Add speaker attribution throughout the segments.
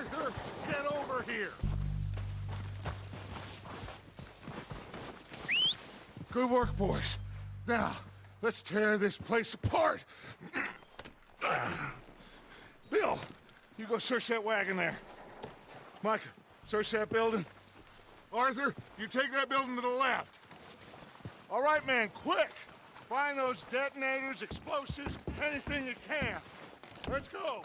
Speaker 1: Arthur, get over here! Good work, boys. Now, let's tear this place apart. Bill, you go search that wagon there. Mike, search that building. Arthur, you take that building to the left. All right, man, quick! Find those detonators, explosives, anything you can. Let's go!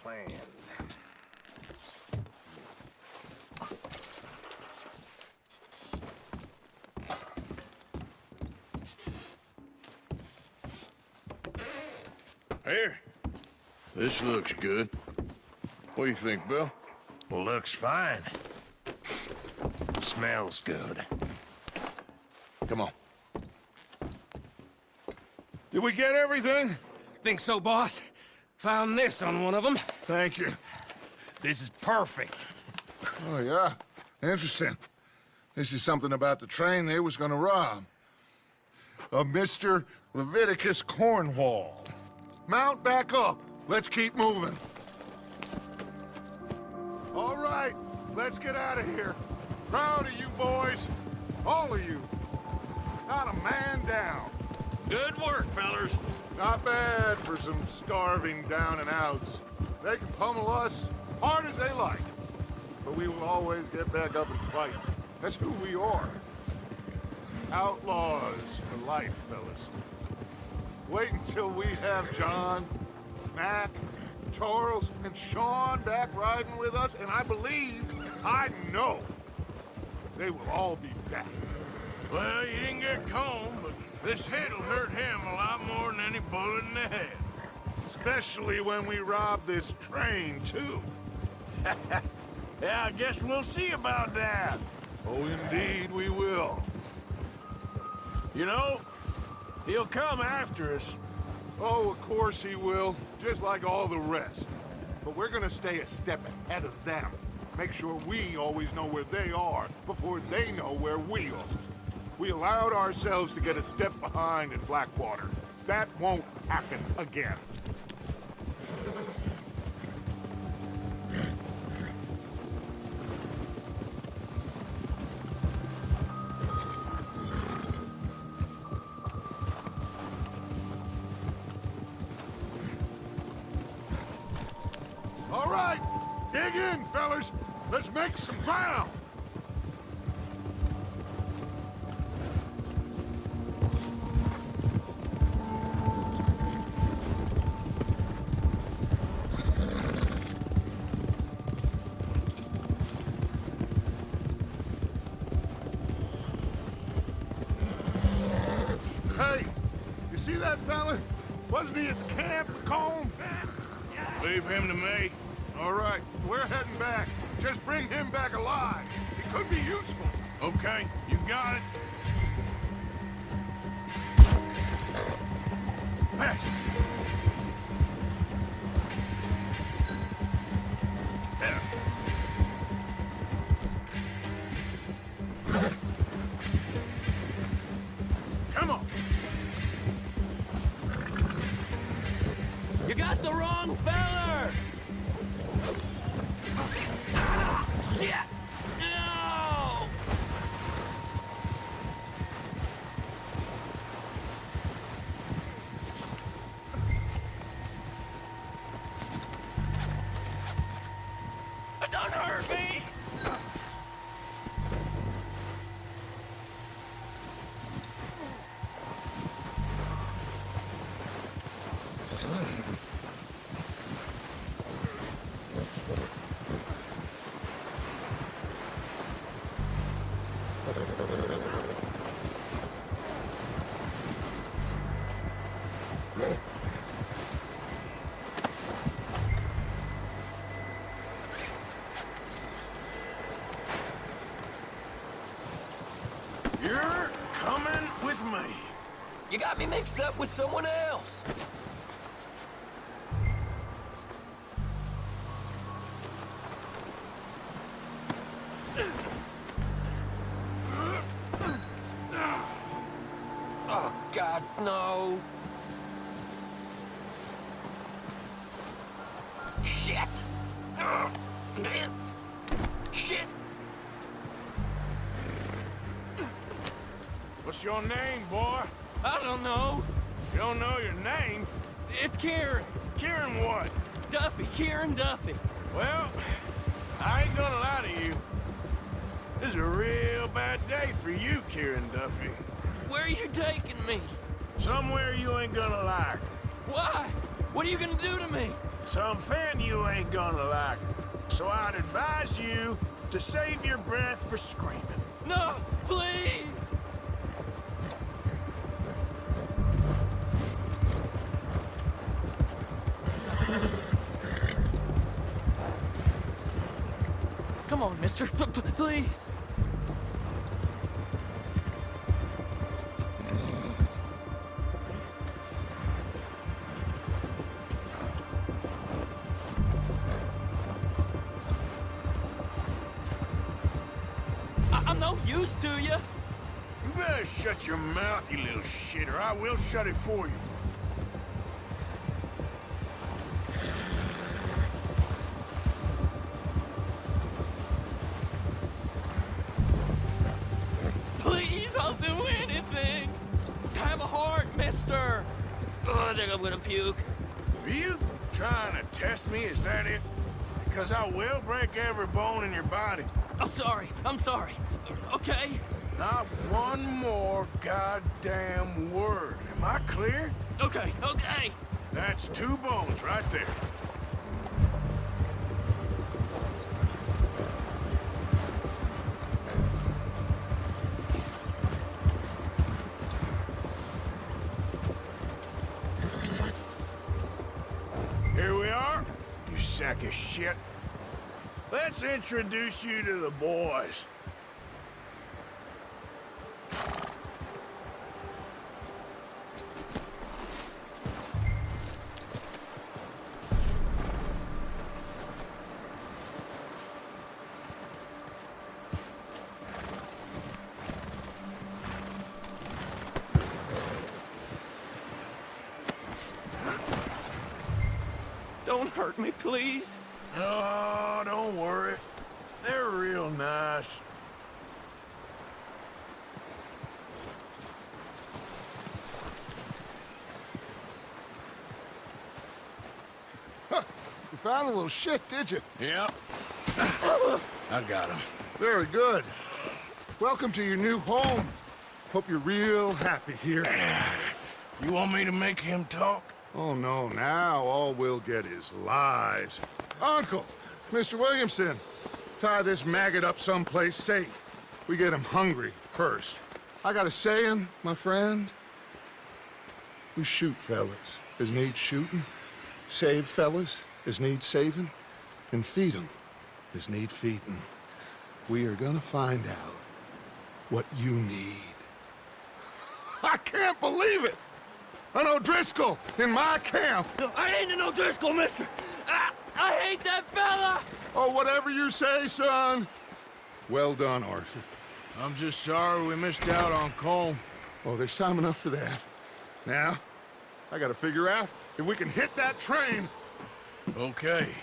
Speaker 2: Plans.
Speaker 3: Here. This looks good. What do you think, Bill?
Speaker 2: Well, looks fine. Smells good.
Speaker 3: Come on.
Speaker 1: Did we get everything?
Speaker 4: Think so, boss? Found this on one of them.
Speaker 1: Thank you.
Speaker 4: This is perfect.
Speaker 1: Oh, yeah? Interesting. This is something about the train they was gonna rob. A Mr. Leviticus Cornwall. Mount back up. Let's keep moving. All right, let's get out of here. Proud of you boys. All of you. Not a man down.
Speaker 4: Good work, fellers.
Speaker 1: Not bad for some starving down and outs. They can pummel us hard as they like. But we will always get back up and fight. That's who we are. Outlaws for life, fellas. Wait until we have John, Mac, Charles, and Sean back riding with us, and I believe, I know, they will all be back.
Speaker 3: Well, you didn't get Combe, but this hit'll hurt him a lot more than any bullet in the head.
Speaker 1: Especially when we rob this train, too.
Speaker 3: Yeah, I guess we'll see about that.
Speaker 1: Oh, indeed we will.
Speaker 3: You know, he'll come after us.
Speaker 1: Oh, of course he will, just like all the rest. But we're gonna stay a step ahead of them. Make sure we always know where they are before they know where we are. We allowed ourselves to get a step behind in Blackwater. That won't happen again. All right, dig in, fellas. Let's make some ground. Hey, you see that fella? Wasn't he at the camp with Combe?
Speaker 3: Leave him to me.
Speaker 1: All right, we're heading back. Just bring him back alive. He could be useful.
Speaker 3: Okay, you got it. Pass it. There. Come on.
Speaker 4: You got the wrong feller! Yeah! No! Don't hurt me!
Speaker 3: You're coming with me.
Speaker 4: You got me mixed up with someone else. No. Shit! Ugh. Man. Shit!
Speaker 3: What's your name, boy?
Speaker 4: I don't know.
Speaker 3: You don't know your name?
Speaker 4: It's Kieran.
Speaker 3: Kieran what?
Speaker 4: Duffy. Kieran Duffy.
Speaker 3: Well, I ain't gonna lie to you. This is a real bad day for you, Kieran Duffy.
Speaker 4: Where are you taking me?
Speaker 3: Somewhere you ain't gonna like.
Speaker 4: Why? What are you gonna do to me?
Speaker 3: Something you ain't gonna like. So I'd advise you to save your breath for screaming.
Speaker 4: No, please! Come on, mister. Please. I'm no use to you.
Speaker 3: You better shut your mouth, you little shit, or I will shut it for you.
Speaker 4: Please, I'll do anything. Have a heart, mister. Oh, I think I'm gonna puke.
Speaker 3: Are you trying to test me? Is that it? Because I will break every bone in your body.
Speaker 4: I'm sorry. I'm sorry. Okay?
Speaker 3: Not one more goddamn word. Am I clear?
Speaker 4: Okay, okay.
Speaker 3: That's 2 bones right there. Here we are, you sack of shit. Let's introduce you to the boys.
Speaker 4: Don't hurt me, please.
Speaker 3: Oh, don't worry. They're real nice.
Speaker 1: You found a little shit, did you?
Speaker 3: Yep. I got him.
Speaker 1: Very good. Welcome to your new home. Hope you're real happy here.
Speaker 3: You want me to make him talk?
Speaker 1: Oh, no, now all we'll get is lies. Uncle, Mr. Williamson, tie this maggot up someplace safe. We get him hungry first. I got a saying, my friend. We shoot fellas as need shooting, save fellas as need saving, and feed 'em as need feeding. We are gonna find out what you need. I can't believe it! An O'Driscoll in my camp!
Speaker 4: I ain't an O'Driscoll, mister. I hate that fella!
Speaker 1: Oh, whatever you say, son. Well done, Arthur.
Speaker 3: I'm just sorry we missed out on Colm.
Speaker 1: Oh, there's time enough for that. Now, I gotta figure out if we can hit that train.
Speaker 3: Okay.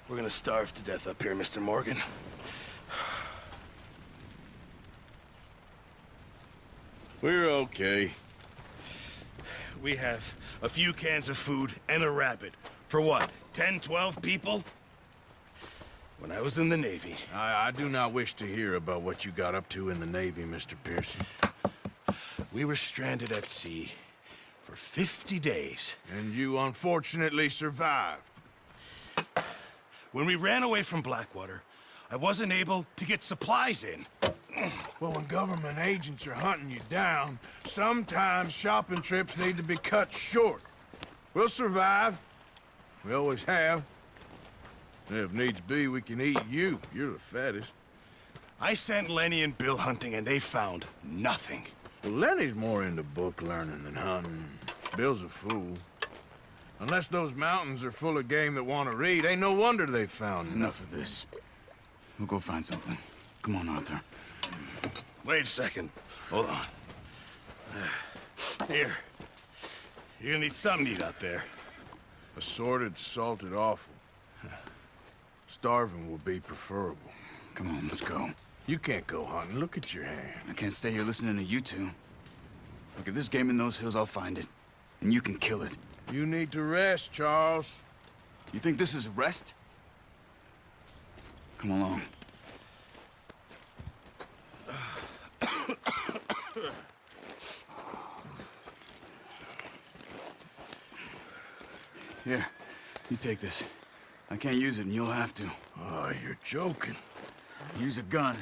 Speaker 2: We're gonna starve to death up here, Mr. Morgan.
Speaker 3: We're okay.
Speaker 2: We have a few cans of food and a rabbit. For what, 10, 12 people? When I was in the Navy...
Speaker 3: I do not wish to hear about what you got up to in the Navy, Mr. Pearson.
Speaker 2: We were stranded at sea for 50 days.
Speaker 3: And you unfortunately survived.
Speaker 2: When we ran away from Blackwater, I wasn't able to get supplies in.
Speaker 3: Well, when government agents are hunting you down, sometimes shopping trips need to be cut short. We'll survive. We always have. If needs be, we can eat you. You're the fattest.
Speaker 2: I sent Lenny and Bill hunting, and they found nothing.
Speaker 3: Well, Lenny's more into book learning than hunting. Bill's a fool. Unless those mountains are full of game that want to read, ain't no wonder they found
Speaker 5: Enough of this. We'll go find something. Come on, Arthur.
Speaker 2: Wait a second. Hold on. Here. You're gonna need something to eat out there.
Speaker 3: Assorted, salted offal. Starving will be preferable.
Speaker 5: Come on, let's go.
Speaker 3: You can't go hunting. Look at your hand.
Speaker 5: I can't stay here listening to you two. Look, if there's game in those hills, I'll find it. And you can kill it.
Speaker 3: You need to rest, Charles.
Speaker 5: You think this is rest? Come along. Here, you take this. I can't use it, and you'll have to.
Speaker 3: Oh, you're joking.
Speaker 5: Use a gun,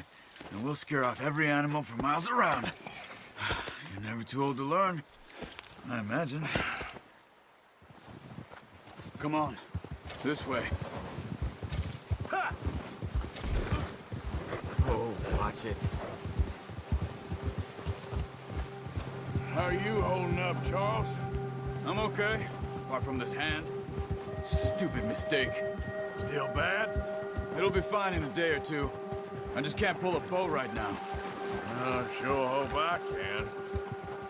Speaker 5: and we'll scare off every animal for miles around. You're never too old to learn, I imagine. Come on, this way. Oh, watch it.
Speaker 3: How are you holding up, Charles?
Speaker 5: I'm okay, apart from this hand. Stupid mistake.
Speaker 3: Still bad?
Speaker 5: It'll be fine in a day or two. I just can't pull a bow right now.
Speaker 3: I sure hope I can.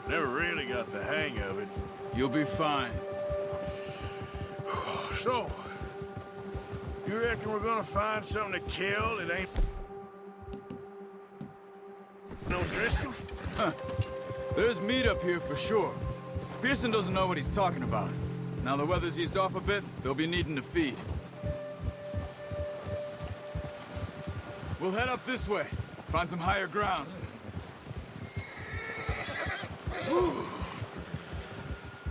Speaker 3: Never really got the hang of it.
Speaker 5: You'll be fine.
Speaker 3: So, you reckon we're gonna find something to kill that ain't no Driscoll?
Speaker 5: There's meat up here for sure. Pearson doesn't know what he's talking about. Now the weather's eased off a bit, they'll be needing to feed. We'll head up this way. Find some higher ground.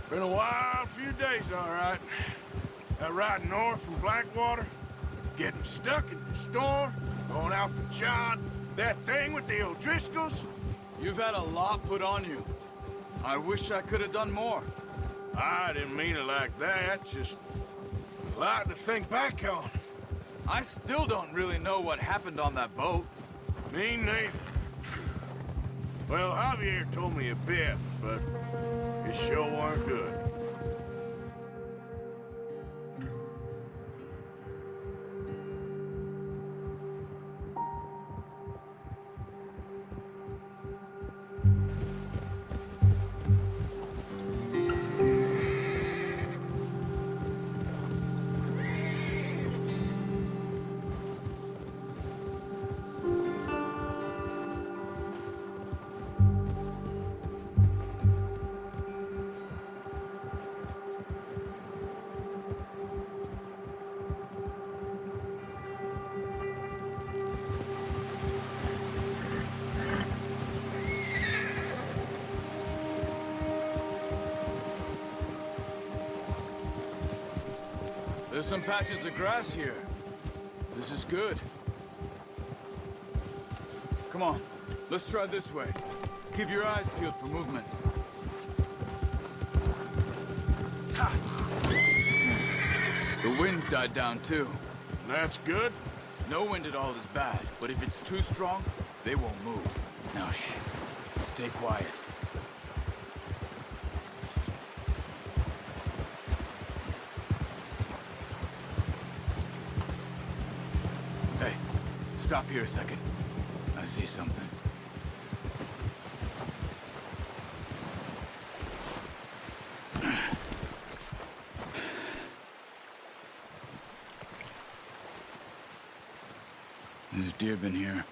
Speaker 3: Been a wild few days, all right. That ride north from Blackwater, getting stuck in the storm, going out for John, that thing with the O'Driscolls.
Speaker 5: You've had a lot put on you. I wish I could have done more.
Speaker 3: I didn't mean it like that, just a lot to think back on.
Speaker 5: I still don't really know what happened on that boat.
Speaker 3: Me neither. Well, Javier told me a bit, but it sure weren't good.
Speaker 5: There's some patches of grass here. This is good. Come on, let's try this way. Keep your eyes peeled for movement. Ha! The wind's died down too.
Speaker 3: That's good.
Speaker 5: No wind at all is bad, but if it's too strong, they won't move. Now shh, stay quiet. Hey, stop here a second. I see something. There's deer been here.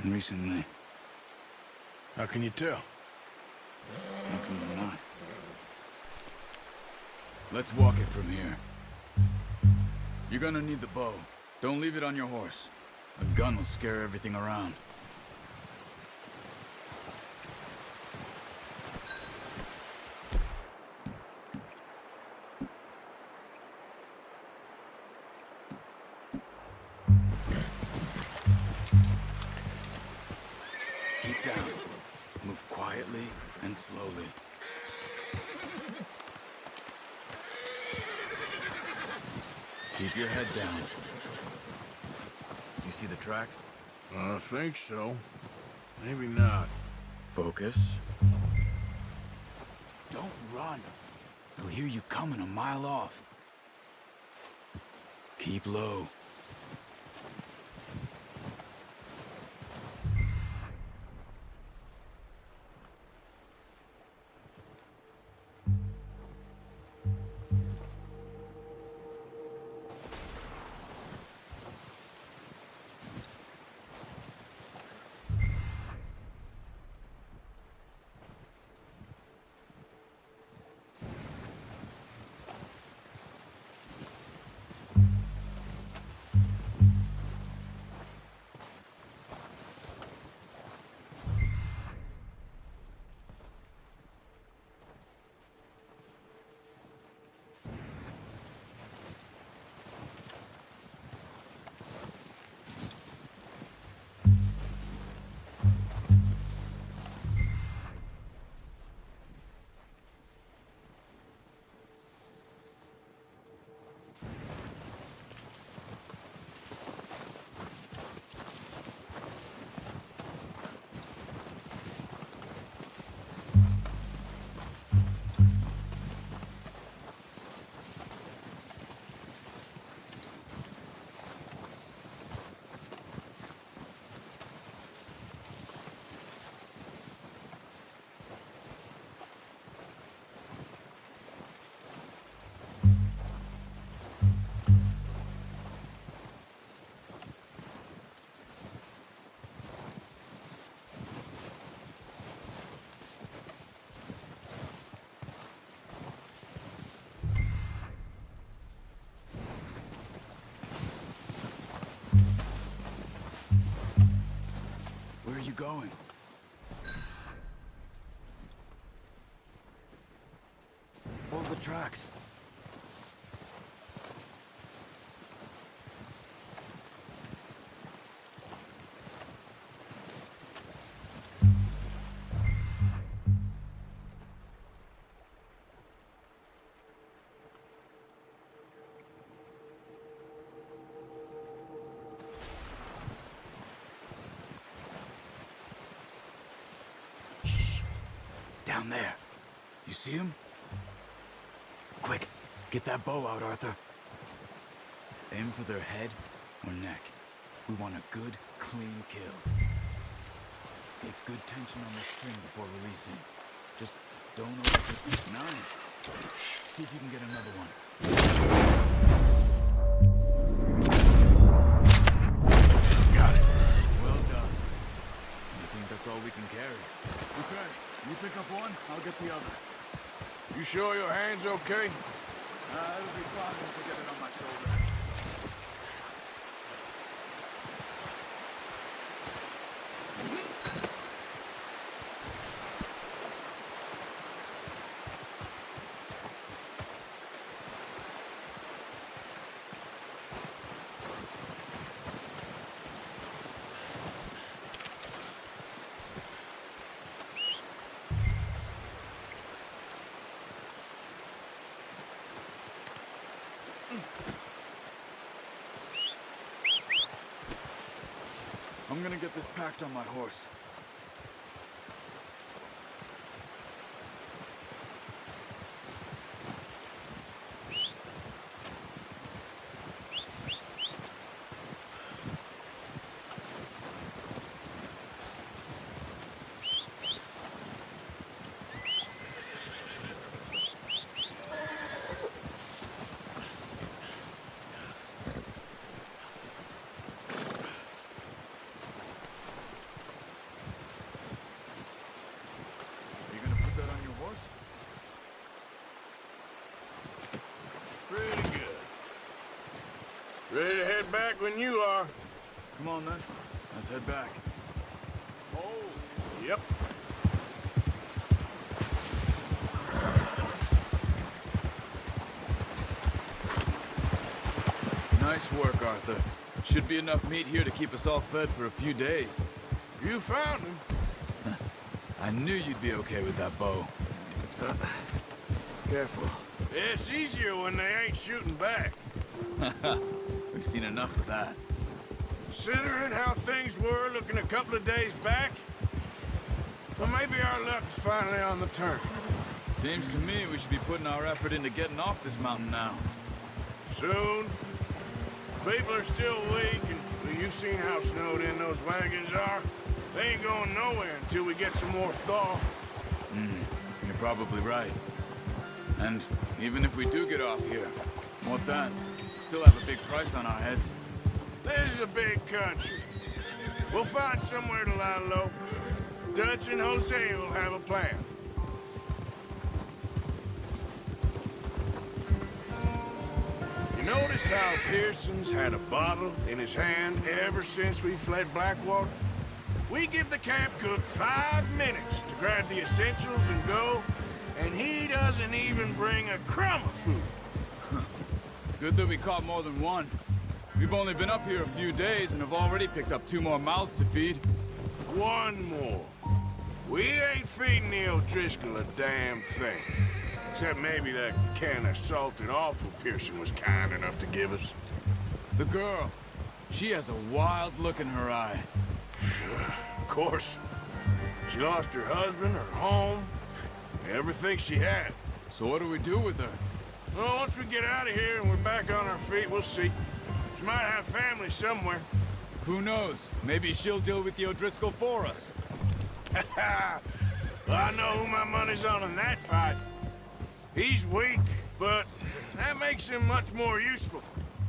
Speaker 5: And recently.
Speaker 3: How can you tell?
Speaker 5: How can you not? Let's walk it from here. You're gonna need the bow. Don't leave it on your horse. A gun will scare everything around. Keep down. Move quietly and slowly. Keep your head down. You see the tracks?
Speaker 3: I think so. Maybe not.
Speaker 5: Focus. Don't run. They'll hear you coming a mile off. Keep low. Where are you going? Hold the tracks. Down there. You see him? Quick, get that bow out, Arthur. Aim for their head or neck. We want a good, clean kill. Get good tension on the string before releasing. Just don't over... Nice. See if you can get another one.
Speaker 3: Got it.
Speaker 5: Well done. I think that's all we can carry. Okay, you pick up one, I'll get the other.
Speaker 3: You sure your hand's okay?
Speaker 5: It'll be fine once I get it on my shoulder. I'm gonna get this packed on my horse.
Speaker 3: back when you are.
Speaker 5: Come on, then. Let's head back.
Speaker 3: Oh, yep.
Speaker 5: Nice work, Arthur. Should be enough meat here to keep us all fed for a few days.
Speaker 3: You found him.
Speaker 5: I knew you'd be okay with that bow. Careful.
Speaker 3: It's easier when they ain't shooting back.
Speaker 5: We've seen enough of that.
Speaker 3: Considering how things were looking a couple of days back, well, maybe our luck's finally on the turn.
Speaker 5: Seems to me we should be putting our effort into getting off this mountain now.
Speaker 3: Soon. People are still weak, and well, you've seen how snowed in those wagons are. They ain't going nowhere until we get some more thaw.
Speaker 5: You're probably right. And even if we do get off here, what then? Still have a big price on our heads.
Speaker 3: This is a big country. We'll find somewhere to lie low. Dutch and Jose will have a plan. You notice how Pearson's had a bottle in his hand ever since we fled Blackwater? We give the camp cook 5 minutes to grab the essentials and go, and he doesn't even bring a crumb of food.
Speaker 5: Good that we caught more than one. We've only been up here a few days and have already picked up 2 more mouths to feed.
Speaker 3: One more. We ain't feeding the O'Driscoll a damn thing. Except maybe that can of salted offal Pearson was kind enough to give us.
Speaker 5: The girl, she has a wild look in her eye.
Speaker 3: Of course. She lost her husband, her home, everything she had.
Speaker 5: So what do we do with her?
Speaker 3: Well, once we get out of here and we're back on our feet, we'll see. She might have family somewhere.
Speaker 5: Who knows? Maybe she'll deal with the O'Driscoll for us.
Speaker 3: Well, I know who my money's on in that fight. He's weak, but that makes him much more useful.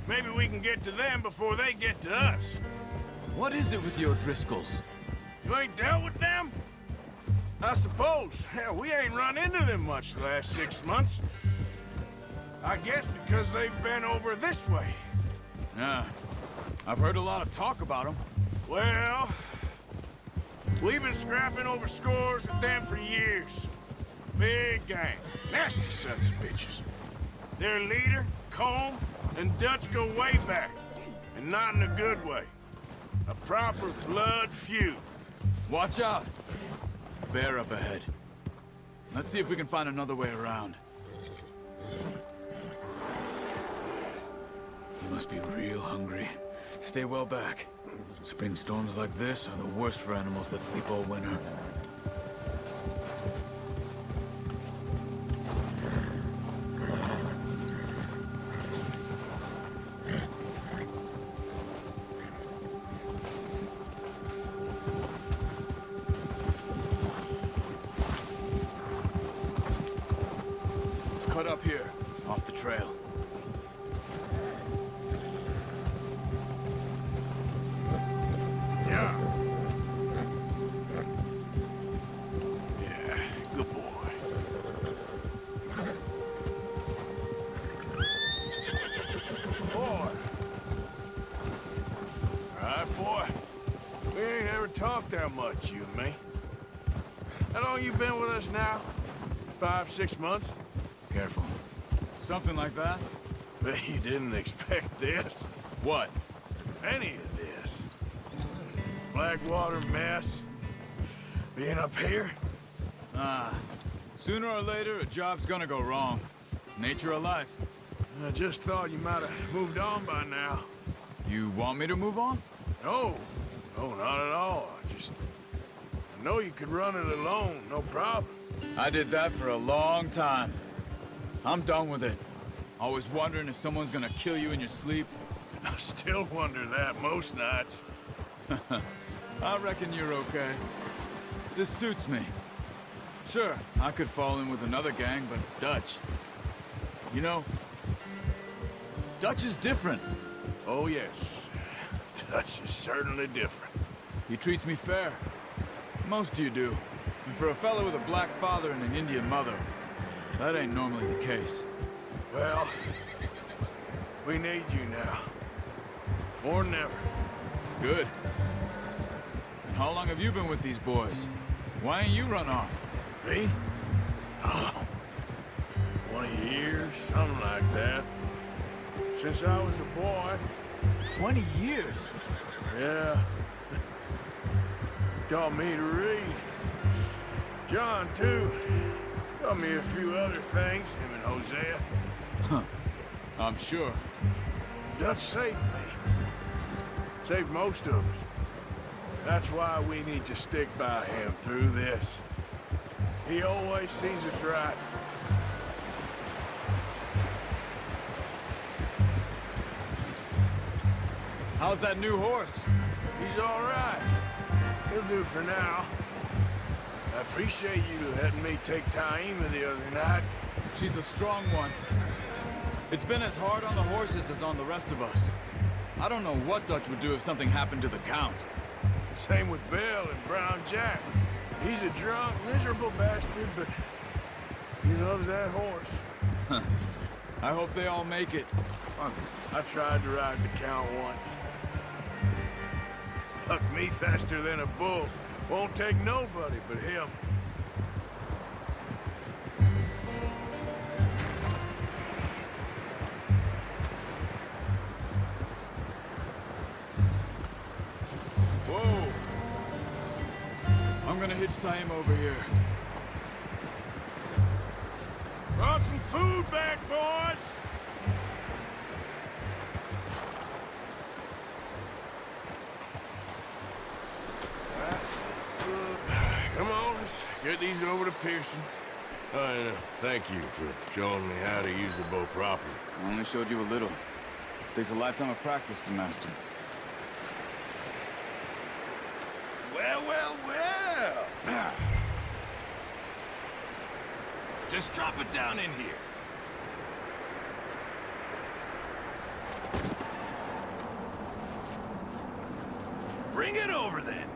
Speaker 3: Maybe we can get to them before they get to us.
Speaker 5: What is it with the O'Driscolls?
Speaker 3: You ain't dealt with them? I suppose. Hell, we ain't run into them much the last 6 months. I guess because they've been over this way.
Speaker 5: Yeah, I've heard a lot of talk about them.
Speaker 3: Well, we've been scrapping over scores with them for years. Big gang. Nasty sons of bitches. Their leader, Combe, and Dutch go way back. And not in a good way. A proper blood feud.
Speaker 5: Watch out! Bear up ahead. Let's see if we can find another way around. He must be real hungry. Stay well back. Spring storms like this are the worst for animals that sleep all winter. Cut up here, off the trail.
Speaker 3: Yeah. Yeah, good boy. Boy. All right, boy. We ain't ever talked that much, you and me. How long you been with us now? 5, 6 months?
Speaker 5: Careful. Something like that?
Speaker 3: Bet you didn't expect this.
Speaker 5: What?
Speaker 3: Any of this. Blackwater mess. Being up here?
Speaker 5: Sooner or later, a job's gonna go wrong. Nature of life.
Speaker 3: I just thought you might have moved on by now.
Speaker 5: You want me to move on?
Speaker 3: No. No, not at all. I know you could run it alone, no problem.
Speaker 5: I did that for a long time. I'm done with it. Always wondering if someone's gonna kill you in your sleep.
Speaker 3: I still wonder that most nights.
Speaker 5: I reckon you're okay. This suits me. Sure, I could fall in with another gang, but Dutch... You know, Dutch is different.
Speaker 3: Oh, yes. Dutch is certainly different.
Speaker 5: He treats me fair. Most of you do. And for a fellow with a black father and an Indian mother, that ain't normally the case.
Speaker 3: Well, we need you now. or never.
Speaker 5: Good. And how long have you been with these boys? Why ain't you run off?
Speaker 3: Me? Oh, 20 years, something like that. Since I was a boy.
Speaker 5: 20 years?
Speaker 3: Yeah. Taught me to read. John, too. Taught me a few other things, him and Hosea.
Speaker 5: Huh. I'm sure.
Speaker 3: Dutch saved me. Saved most of us. That's why we need to stick by him through this. He always sees us right.
Speaker 5: How's that new horse?
Speaker 3: He's all right. He'll do for now. I appreciate you letting me take Taima the other night.
Speaker 5: She's a strong one. It's been as hard on the horses as on the rest of us. I don't know what Dutch would do if something happened to the Count.
Speaker 3: Same with Bill and Brown Jack. He's a drunk, miserable bastard, but he loves that horse.
Speaker 5: I hope they all make it.
Speaker 3: I tried to ride the Count once. Hucked me faster than a bull. Won't take nobody but him. Whoa!
Speaker 5: I'm gonna hitch Taima over here.
Speaker 3: Brought some food back, boys! Come on, let's get these over to Pearson. And thank you for showing me how to use the bow properly.
Speaker 5: I only showed you a little. Takes a lifetime of practice to master.
Speaker 2: Well, well, well. Just drop it down in here. Bring it over, then.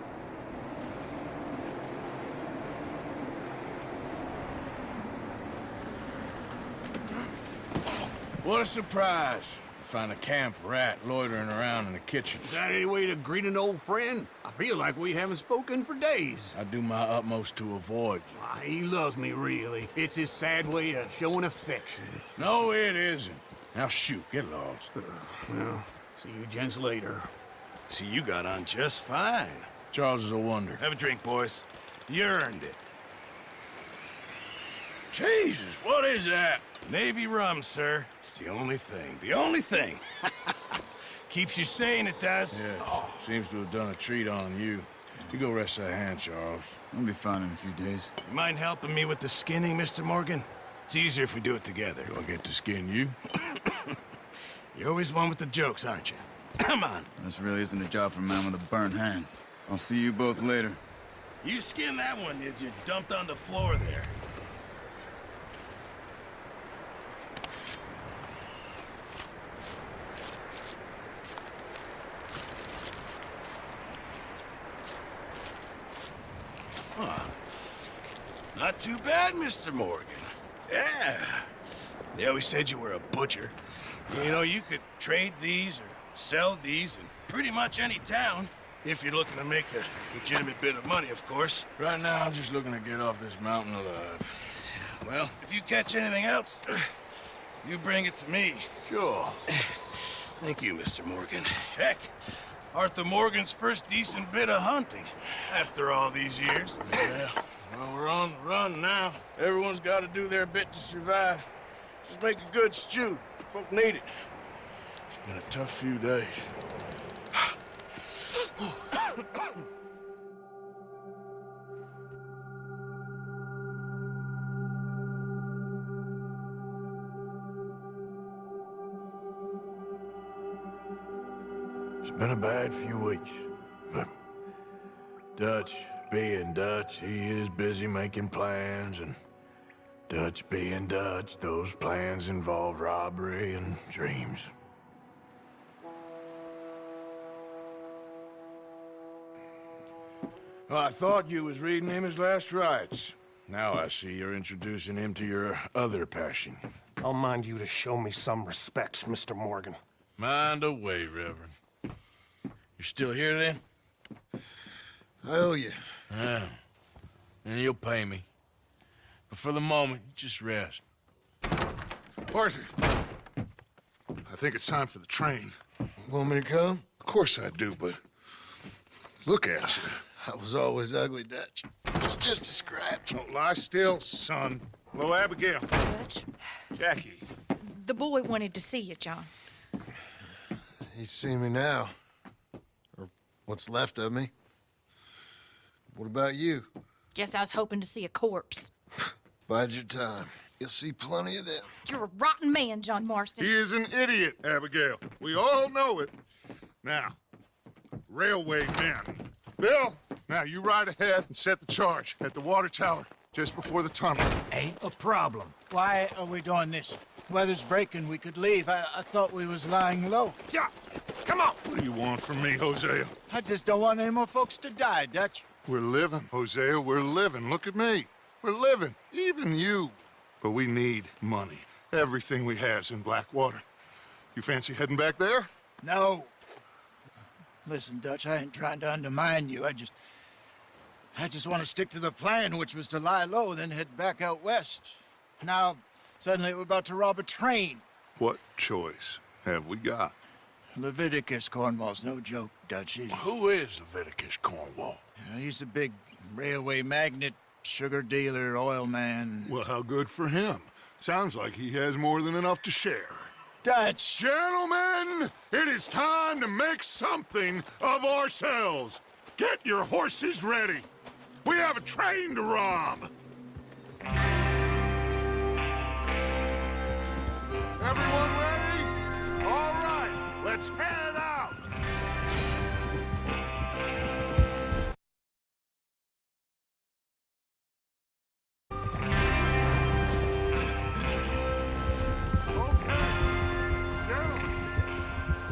Speaker 3: What a surprise. Find a camp rat loitering around in the kitchen.
Speaker 6: Is that any way to greet an old friend? I feel like we haven't spoken for days.
Speaker 3: I do my utmost to avoid you.
Speaker 6: Why, he loves me, really. It's his sad way of showing affection.
Speaker 3: No, it isn't. Now shoot, get lost.
Speaker 6: Well, see you gents later.
Speaker 2: See, you got on just fine.
Speaker 3: Charles is a wonder.
Speaker 2: Have a drink, boys. You earned it.
Speaker 3: Jesus, what is that?
Speaker 2: Navy rum, sir. It's the only thing. The only thing. Keeps you sane, it does.
Speaker 3: Yes, seems to have done a treat on you. You go rest that hand, Charles.
Speaker 5: I'll be fine in a few days.
Speaker 2: You mind helping me with the skinning, Mr. Morgan? It's easier if we do it together.
Speaker 3: Do I get to skin you?
Speaker 2: You're always one with the jokes, aren't you? Come on.
Speaker 5: This really isn't a job for a man with a burnt hand. I'll see you both later.
Speaker 2: You skinned that one that you dumped on the floor there. Not too bad, Mr. Morgan. Yeah. They always said you were a butcher. You know, you could trade these or sell these in pretty much any town. If you're looking to make a legitimate bit of money, of course.
Speaker 3: Right now, I'm just looking to get off this mountain alive.
Speaker 2: Well, if you catch anything else, you bring it to me.
Speaker 3: Sure.
Speaker 2: Thank you, Mr. Morgan. Heck, Arthur Morgan's first decent bit of hunting after all these years.
Speaker 3: Yeah. Well, we're on the run now. Everyone's got to do their bit to survive. Just make a good stew. Folk need it. It's been a tough few days. It's been a bad few weeks, but Dutch being Dutch, he is busy making plans, and Dutch being Dutch, those plans involve robbery and dreams. Well, I thought you was reading him his last rites. Now I see you're introducing him to your other passion.
Speaker 7: I'll mind you to show me some respect, Mr. Morgan.
Speaker 3: Mind away, Reverend. You're still here, then?
Speaker 2: I owe you.
Speaker 3: Yeah. And you'll pay me. But for the moment, just rest.
Speaker 1: Arthur, I think it's time for the train.
Speaker 2: Want me to come?
Speaker 1: Of course I do, but look at you.
Speaker 2: I was always ugly, Dutch. It's just a scratch.
Speaker 1: Don't lie still, son. Hello, Abigail.
Speaker 7: Dutch,
Speaker 1: Jackie.
Speaker 7: the boy wanted to see you, John.
Speaker 2: He's seen me now. Or what's left of me. What about you?
Speaker 7: Guess I was hoping to see a corpse.
Speaker 2: Bide your time. You'll see plenty of them.
Speaker 7: You're a rotten man, John Marston.
Speaker 1: He is an idiot, Abigail. We all know it. Now, railway men. Bill, now you ride ahead and set the charge at the water tower just before the tunnel.
Speaker 8: Ain't a problem. Why are we doing this? Weather's breaking, we could leave. I thought we was lying low.
Speaker 1: Yeah, come on. What do you want from me, Hosea?
Speaker 8: I just don't want any more folks to die, Dutch.
Speaker 1: We're living, Hosea, we're living. Look at me. We're living, even you. But we need money. Everything we have's in Blackwater. You fancy heading back there?
Speaker 8: No. Listen, Dutch, I ain't trying to undermine you. I just want to stick to the plan, which was to lie low, then head back out west. Now, suddenly we're about to rob a train.
Speaker 1: What choice have we got?
Speaker 8: Leviticus Cornwall's no joke, Dutch.
Speaker 3: Who is Leviticus Cornwall?
Speaker 8: He's a big railway magnate, sugar dealer, oil man.
Speaker 1: Well, how good for him. Sounds like he has more than enough to share.
Speaker 8: Dutch!
Speaker 1: Gentlemen, it is time to make something of ourselves. Get your horses ready. We have a train to rob. Everyone ready? All right, let's head out.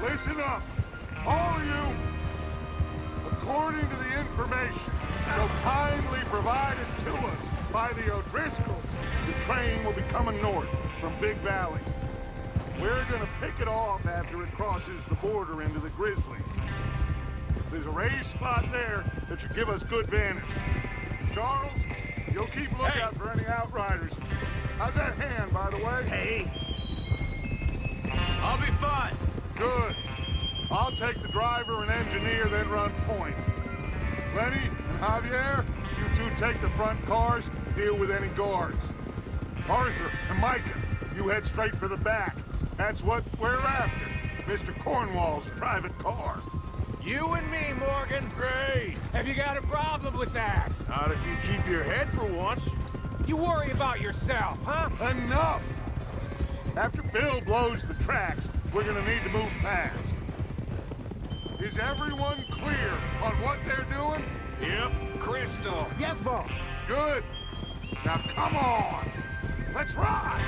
Speaker 1: Listen up, all of you. According to the information so kindly provided to us by the O'Driscolls, the train will be coming north from Big Valley. We're gonna pick it off after it crosses the border into the Grizzlies. There's a raised spot there that should give us good vantage. Charles, you'll keep lookout for any outriders. How's that hand, by the way?
Speaker 3: Hey. I'll be fine.
Speaker 1: Good. I'll take the driver and engineer, then run point. Lenny and Javier, you two take the front cars, deal with any guards. Arthur and Micah, you head straight for the back. That's what we're after. Mr. Cornwall's private car.
Speaker 4: You and me, Morgan. Great. Have you got a problem with that?
Speaker 3: Not if you keep your head for once.
Speaker 4: You worry about yourself, huh?
Speaker 1: Enough! After Bill blows the tracks, we're gonna need to move fast. Is everyone clear on what they're doing?
Speaker 3: Yep.
Speaker 4: Crystal.
Speaker 8: Yes, boss.
Speaker 1: Good. Now come on. Let's ride.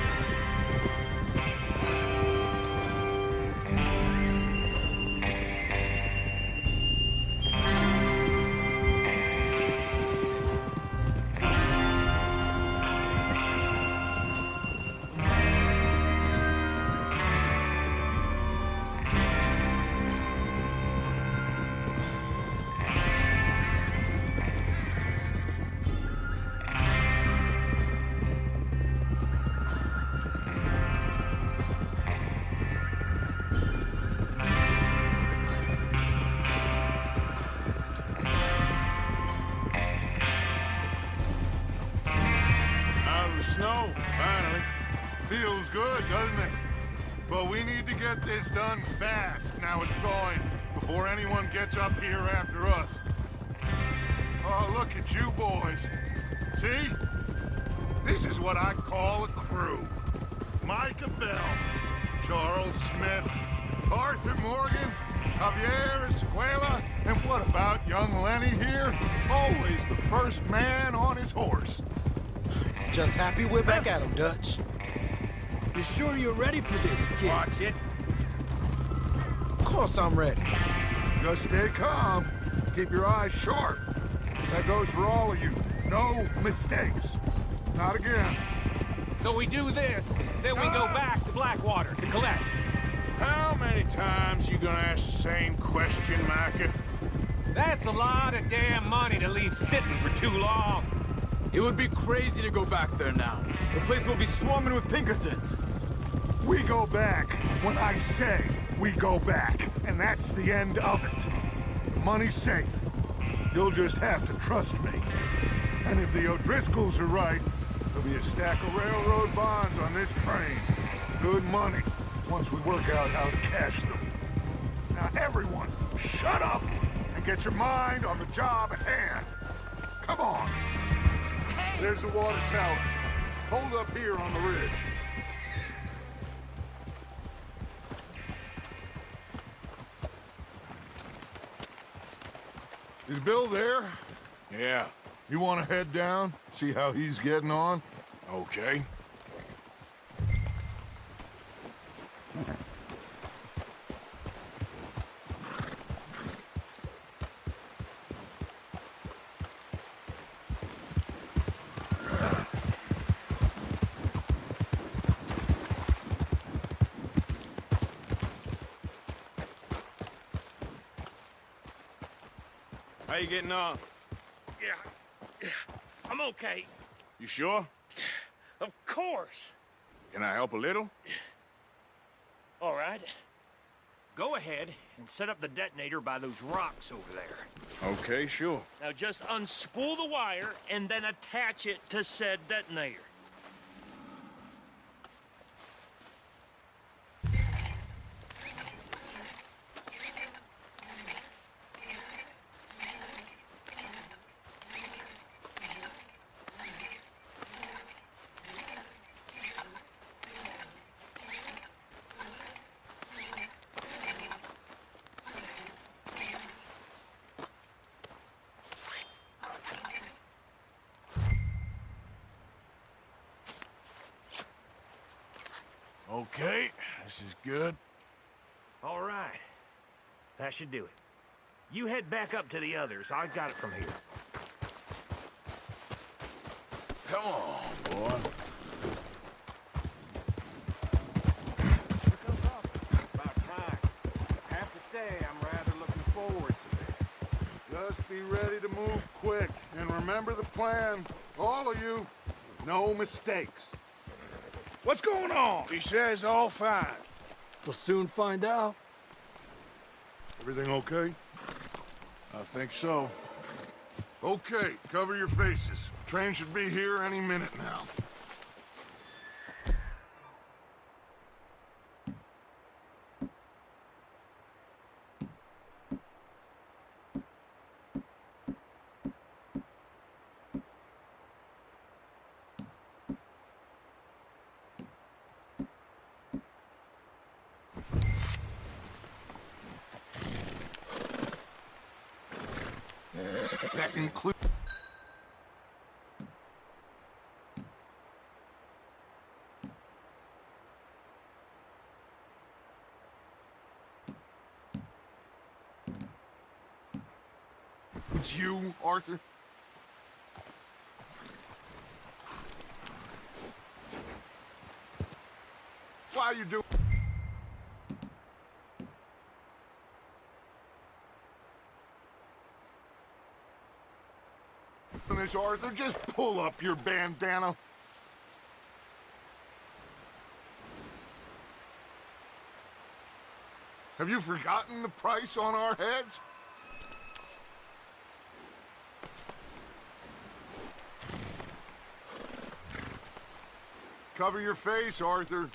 Speaker 3: Snow, finally.
Speaker 1: Feels good, doesn't it? But we need to get this done fast, now it's thawing, before anyone gets up here after us. Oh, look at you boys. See? This is what I call a crew. Micah Bell, Charles Smith, Arthur Morgan, Javier Escuela, and what about young Lenny here? Always the first man on his horse.
Speaker 2: Just happy we're back at him, Dutch.
Speaker 5: You sure you're ready for this, kid?
Speaker 4: Watch it.
Speaker 2: Of course I'm ready.
Speaker 1: Just stay calm. Keep your eyes sharp. That goes for all of you. No mistakes. Not again.
Speaker 4: So we do this, then we go back to Blackwater to collect.
Speaker 3: How many times you gonna ask the same question, Micah?
Speaker 6: That's a lot of damn money to leave sitting for too long.
Speaker 5: It would be crazy to go back there now. The place will be swarming with Pinkertons.
Speaker 1: We go back when I say we go back, and that's the end of it. The money's safe. You'll just have to trust me. And if the O'Driscolls are right, there'll be a stack of railroad bonds on this train. Good money, once we work out how to cash them. Now everyone, shut up and get your mind on the job at hand. Come on. There's the water tower. Hold up here on the ridge. Is Bill there?
Speaker 3: Yeah,
Speaker 1: You want to head down, see how he's getting on?
Speaker 3: okay. How you getting on?
Speaker 4: Yeah, I'm okay.
Speaker 3: You sure?
Speaker 4: Of course.
Speaker 3: Can I help a little?
Speaker 4: All right. Go ahead and set up the detonator by those rocks over there.
Speaker 3: Okay, sure.
Speaker 4: Now just unspool the wire and then attach it to said detonator.
Speaker 3: Okay, this is good.
Speaker 4: All right. That should do it. You head back up to the others. I got it from here.
Speaker 3: Come on, boy.
Speaker 6: About time. I have to say, I'm rather looking forward to this.
Speaker 1: Just be ready to move quick. And remember the plan. All of you. No mistakes. What's going on?
Speaker 3: He says all fine.
Speaker 6: We'll soon find out.
Speaker 1: Everything okay?
Speaker 3: I think so.
Speaker 1: Okay, cover your faces. Train should be here any minute now. That includes... It's you, Arthur? Why are you doing this, Arthur? Just pull up your bandana. Have you forgotten the price on our heads? Cover your face, Arthur.